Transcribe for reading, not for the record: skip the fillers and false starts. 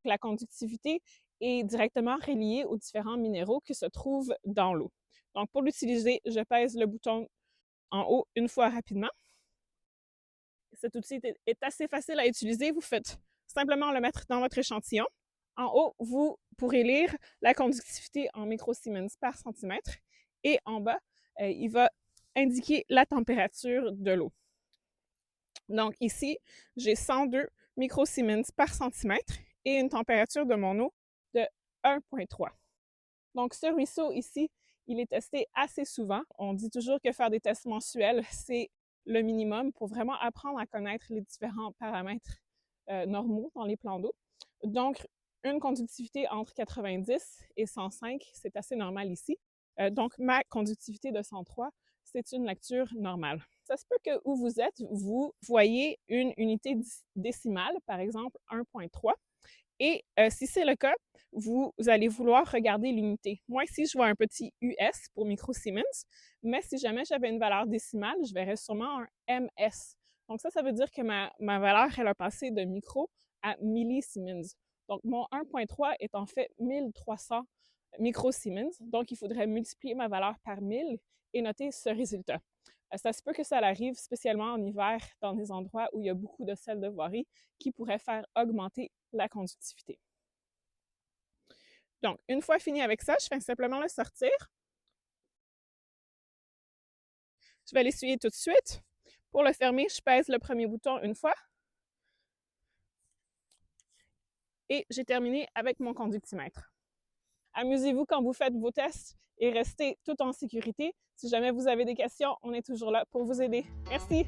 la conductivité est directement reliée aux différents minéraux qui se trouvent dans l'eau. Donc, pour l'utiliser, je pèse le bouton en haut une fois rapidement. Cet outil est assez facile à utiliser. Vous faites simplement le mettre dans votre échantillon. En haut, vous pourrez lire la conductivité en microsiemens par centimètre. Et en bas, il va indiquer la température de l'eau. Donc ici, j'ai 102 microsiemens par centimètre et une température de mon eau de 1,3. Donc ce ruisseau ici, il est testé assez souvent. On dit toujours que faire des tests mensuels, c'est le minimum pour vraiment apprendre à connaître les différents paramètres normaux dans les plans d'eau. Donc, une conductivité entre 90 et 105, c'est assez normal ici. Donc, ma conductivité de 103, c'est une lecture normale. Ça se peut que où vous êtes, vous voyez une unité décimale, par exemple 1,3. Et si c'est le cas, vous allez vouloir regarder l'unité. Moi, ici, je vois un petit US pour microsiemens, mais si jamais j'avais une valeur décimale, je verrais sûrement un MS. Donc ça veut dire que ma valeur, elle a passé de micro à millisiemens. Donc mon 1,3 est en fait 1300 microsiemens. Donc il faudrait multiplier ma valeur par 1000 et noter ce résultat. Ça se peut que ça arrive spécialement en hiver dans des endroits où il y a beaucoup de sel de voirie qui pourrait faire augmenter la conductivité. Donc, une fois fini avec ça, je vais simplement le sortir. Je vais l'essuyer tout de suite. Pour le fermer, je pèse le premier bouton une fois. Et j'ai terminé avec mon conductimètre. Amusez-vous quand vous faites vos tests et restez tout en sécurité. Si jamais vous avez des questions, on est toujours là pour vous aider. Merci!